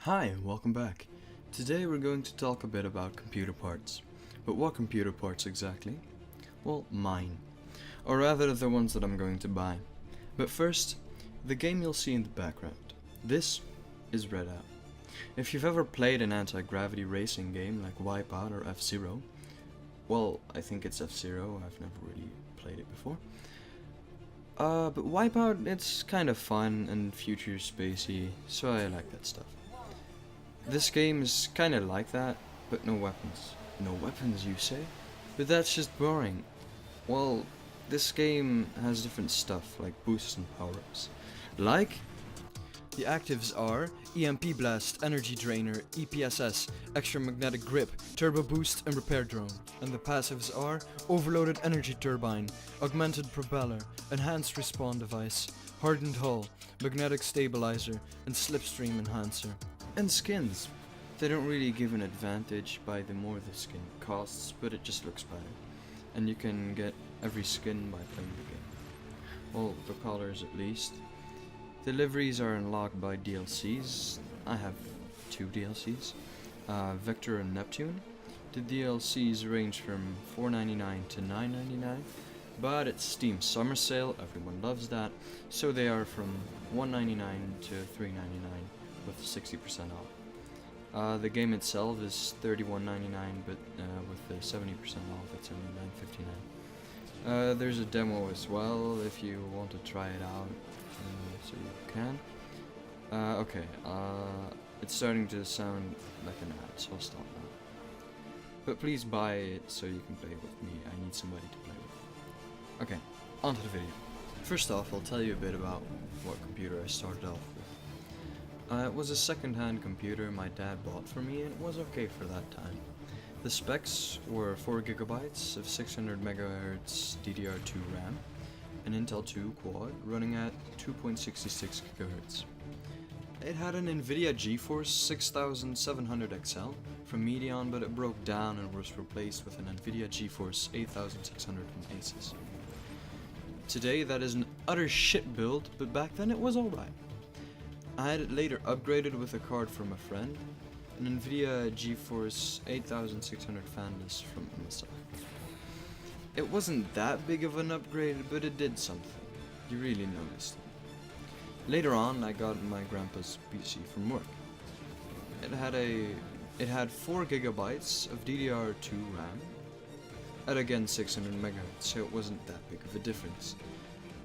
Hi, and welcome back. Today we're going to talk a bit about computer parts. But what computer parts exactly? Well, mine. Or rather, the ones that I'm going to buy. But first, the game you'll see in the background. This is Redout. If you've ever played an anti-gravity racing game like Wipeout or F-Zero, well, I think it's F-Zero, I've never really played it before. But Wipeout, it's kind of fun and future spacey, so I like that stuff. This game is kinda like that, but no weapons. No weapons, you say? But that's just boring. Well, this game has different stuff, like boosts and power-ups. Like, the actives are EMP Blast, Energy Drainer, EPSS, Extra Magnetic Grip, Turbo Boost, and Repair Drone. And the passives are Overloaded Energy Turbine, Augmented Propeller, Enhanced Respawn Device, Hardened Hull, Magnetic Stabilizer, and Slipstream Enhancer. And skins. They don't really give an advantage by the more the skin costs, but it just looks better. And you can get every skin by playing the game. Well, the colors at least. Deliveries are unlocked by DLCs. I have 2 DLCs. Victor and Neptune. The DLCs range from $4.99 to $9.99, but it's Steam Summer Sale, everyone loves that, so they are from $1.99 to $3.99 with 60% off. The game itself is $31.99, but with the 70% off it's only $9.59. There's a demo as well if you want to try it out, so you can. Okay, it's starting to sound like an ad, so I'll stop now. But please buy it so you can play with me. I need somebody to play with. Okay, on to the video. First off, I'll tell you a bit about what computer I started off with. It was a second-hand computer my dad bought for me, and it was okay for that time. The specs were 4 gigabytes of 600 MHz DDR2 RAM, an Intel 2 quad running at 2.66 GHz. It had an NVIDIA GeForce 6700 XL from Medion, but it broke down and was replaced with an NVIDIA GeForce 8600 from Asus. Today that is an utter shit build, but back then it was alright. I had it later upgraded with a card from a friend, an NVIDIA GeForce 8600 fanless from MSI. It wasn't that big of an upgrade, but it did something. You really noticed it. Later on, I got my grandpa's PC from work. It had 4 gigabytes of DDR2 RAM, at again 600 MHz, so it wasn't that big of a difference.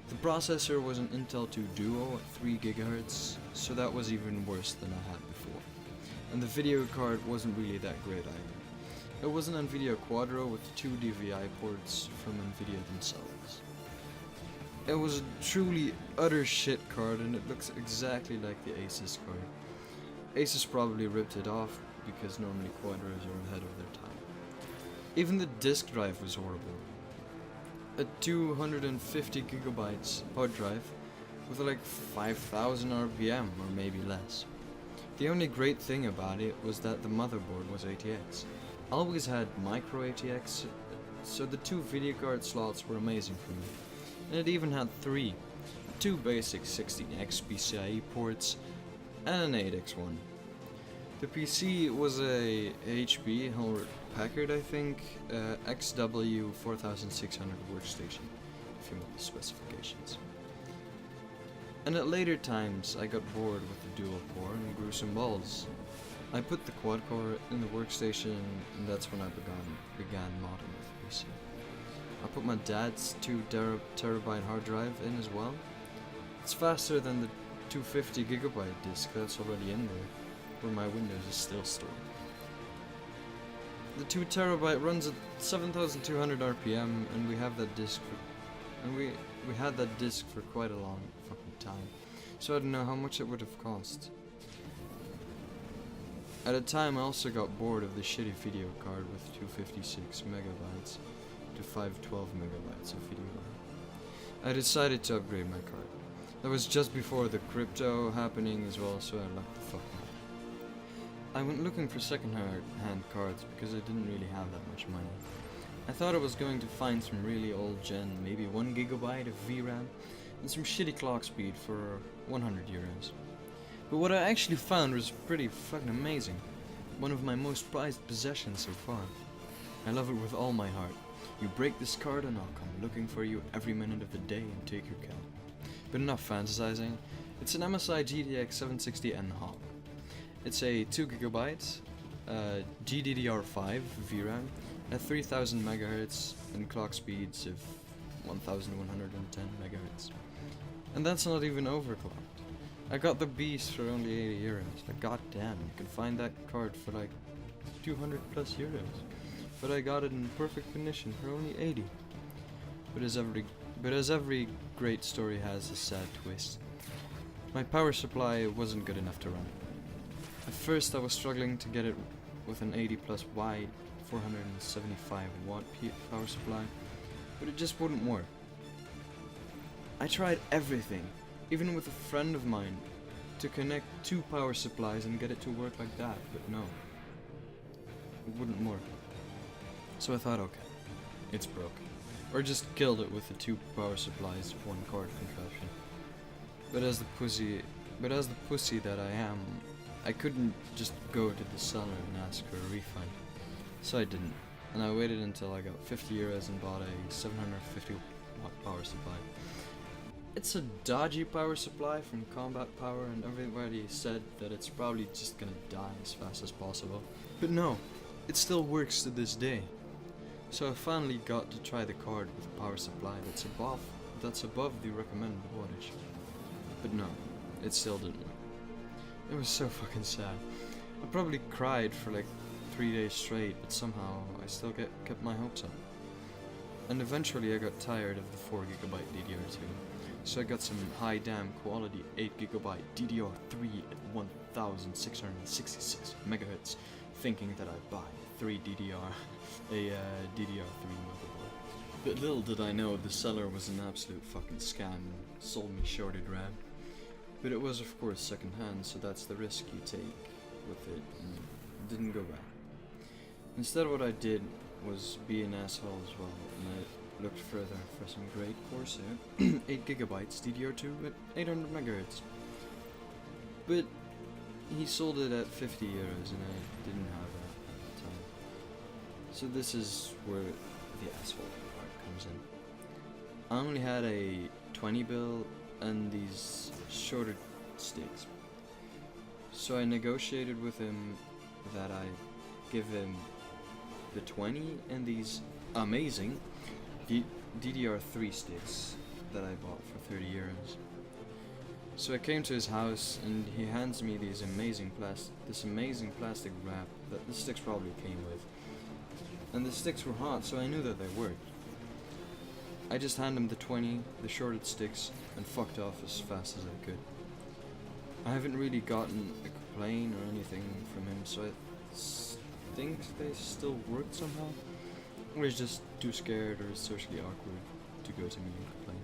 The processor was an Intel 2 Duo at 3 GHz, so that was even worse than I had before. And the video card wasn't really that great either. It was an NVIDIA Quadro with 2 DVI ports from NVIDIA themselves. It was a truly utter shit card, and it looks exactly like the Asus card. Asus probably ripped it off because normally Quadros are ahead of their time. Even the disk drive was horrible. A 250 gigabytes hard drive with like 5000 RPM or maybe less. The only great thing about it was that the motherboard was ATX. I always had micro ATX, so the 2 video card slots were amazing for me. And it even had 2 basic 16X PCIe ports and an 8X one. The PC was a HP Hewlett Packard, I think, XW 4600 workstation, if you want the specifications. And at later times, I got bored with the dual core and grew some balls. I put the quad core in the workstation, and that's when I began modding with the PC. I put my dad's 2 terabyte hard drive in as well. It's faster than the 250 gigabyte disk that's already in there, where my Windows is still stored. The 2 terabyte runs at 7200 RPM, and we have that disk we had that disk for quite a long fucking time, so I don't know how much it would have cost. At a time I also got bored of the shitty video card with 256 megabytes to 512 megabytes of video RAM. I decided to upgrade my card. That was just before the crypto happening as well, so I locked the fuck out. I went looking for second-hand cards because I didn't really have that much money. I thought I was going to find some really old gen, maybe 1 gigabyte of VRAM, and some shitty clock speed for 100 euros. But what I actually found was pretty fucking amazing. One of my most prized possessions so far. I love it with all my heart. You break this card and I'll come looking for you every minute of the day and take your kill. But enough fantasizing. It's an MSI GTX 760N Hawk. It's a 2GB GDDR5 VRAM at 3000 MHz and clock speeds of 1110 MHz. And that's not even overclocked. I got the beast for only €80. Like, goddamn, you can find that card for like 200 plus euros. But I got it in perfect condition for only 80. But as every great story has a sad twist, my power supply wasn't good enough to run. At first I was struggling to get it with an 80 plus Y 475 watt power supply, but it just wouldn't work. I tried everything, even with a friend of mine, to connect 2 power supplies and get it to work like that, but no. It wouldn't work. So I thought, okay, it's broken. Or just killed it with the 2 power supplies, 1 card contraption. But as the pussy that I am, I couldn't just go to the seller and ask for a refund. So I didn't. And I waited until I got €50 and bought a 750 watt power supply. It's a dodgy power supply from Combat Power, and everybody said that it's probably just gonna die as fast as possible. But no, it still works to this day. So I finally got to try the card with a power supply that's above the recommended wattage. But no, it still didn't work. It was so fucking sad. I probably cried for like 3 days straight, but somehow I still kept my hopes up. And eventually I got tired of the 4GB DDR2, so I got some high damn quality 8GB DDR3 at 1666 MHz, thinking that I'd buy a DDR3 motherboard. But little did I know the seller was an absolute fucking scam and sold me shorted RAM. But it was of course second hand, so that's the risk you take with it, and it didn't go bad. Instead what I did was be an asshole as well, and I looked further for some great Corsair 8GB DDR2 at 800 MHz. But he sold it at €50 and I didn't have that at the time. So this is where the asshole part comes in. I only had a 20 bill and these shorter sticks. So I negotiated with him that I give him the 20 and these amazing DDR3 sticks that I bought for €30. So I came to his house and he hands me this amazing plastic wrap that the sticks probably came with. And the sticks were hot, so I knew that they worked. I just handed him the 20, the shorted sticks, and fucked off as fast as I could. I haven't really gotten a complaint or anything from him, so I think they still worked somehow. Or he's just too scared or socially awkward to go to me and complain.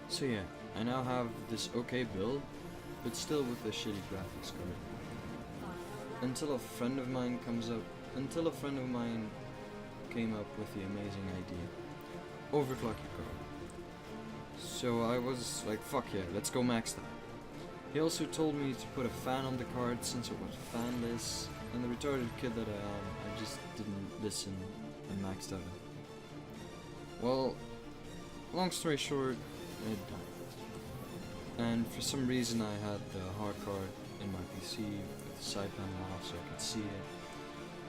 So yeah, I now have this okay build, but still with a shitty graphics card. Until a friend of mine came up with the amazing idea. Overclock your card. So I was like, fuck yeah, let's go max that. He also told me to put a fan on the card since it was fanless, and the retarded kid that I am, I just didn't listen and maxed out it. Well, long story short, it died. And for some reason I had the hard card in my PC with the side panel off so I could see it.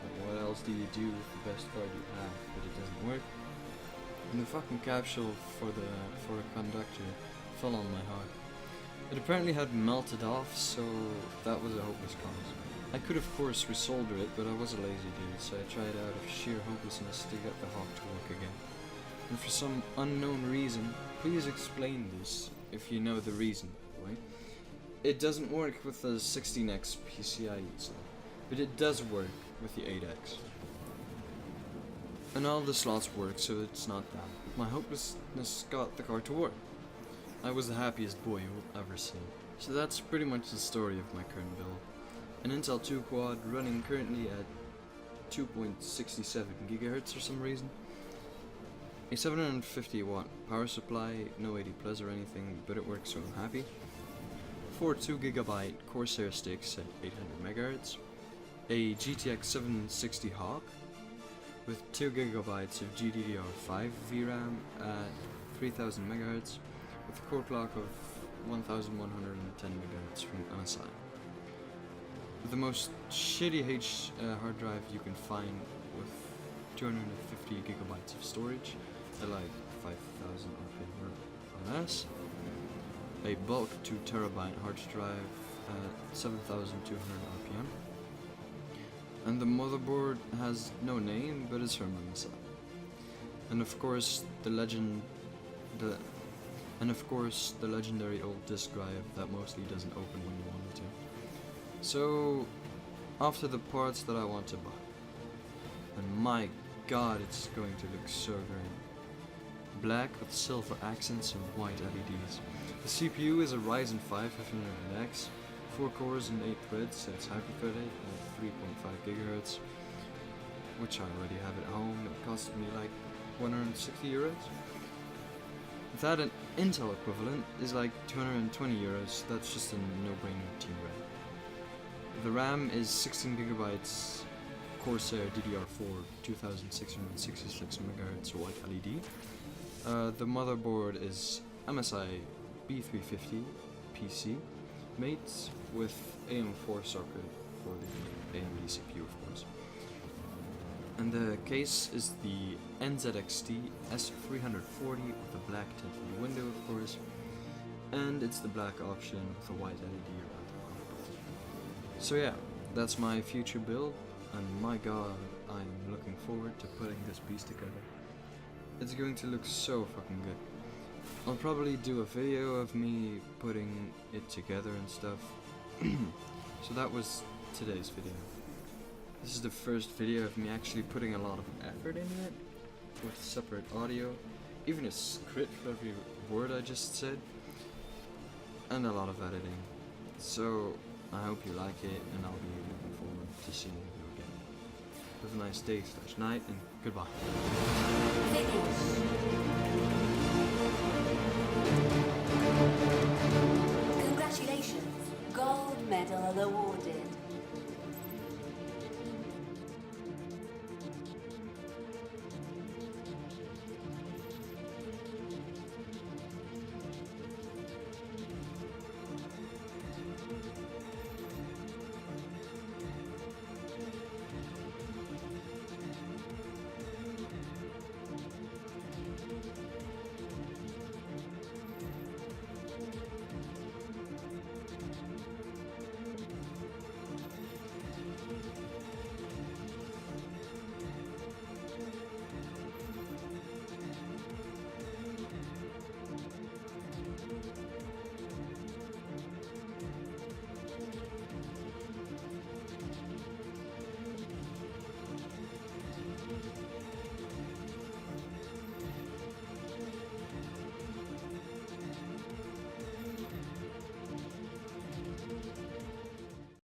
But what else do you do with the best card you have, but it doesn't work? And the fucking capsule for a conductor fell on my heart. It apparently had melted off, so that was a hopeless cause. I could of course resolder it, but I was a lazy dude, so I tried out of sheer hopelessness to get the Hawk to work again. And for some unknown reason, please explain this if you know the reason, by the way. It doesn't work with the 16X PCIe slot, but it does work with the 8X. And all the slots work, so it's not that. My hopelessness got the card to work. I was the happiest boy you'll ever see. So that's pretty much the story of my current build. An Intel 2 quad running currently at 2.67 GHz for some reason. A 750 watt power supply, no 80 plus or anything, but it works so I'm happy. 4 2GB Corsair sticks at 800 MHz, a GTX 760 Hawk with 2GB of GDDR5 VRAM at 3000 MHz with a core clock of 1110 MHz from MSI. With the most shitty hard drive you can find with 250 GB of storage at like 5000 RPM or less. A bulk 2 TB hard drive at 7200 RPM. And the motherboard has no name, but it's from MSI. And of course the legendary old disk drive that mostly doesn't open when you want it to. So, after the parts that I want to buy. And my god, it's going to look so great. Black with silver accents and white LEDs. The CPU is a Ryzen 5 1500X, 4 cores and 8 threads, it's hyper-threaded at 3.5 GHz, which I already have at home. It costed me like 160 euros. That an Intel equivalent is like 220 euros, that's just a no-brainer team red. The RAM is 16 GB Corsair DDR4 2666 MHz white LED. The motherboard is MSI B350 PC, mates with AM4 socket for the AMD CPU, of course. And the case is the NZXT S340 with a black tinted window, of course, and it's the black option with a white LED around the corner. So yeah, that's my future build, and my god, I'm looking forward to putting this piece together. It's going to look so fucking good. I'll probably do a video of me putting it together and stuff. So that was today's video. This is the first video of me actually putting a lot of effort into it, with separate audio, even a script for every word I just said, and a lot of editing. So I hope you like it, and I'll be looking forward to seeing you again. Have a nice day / night, and goodbye. Congratulations, gold medal awarded.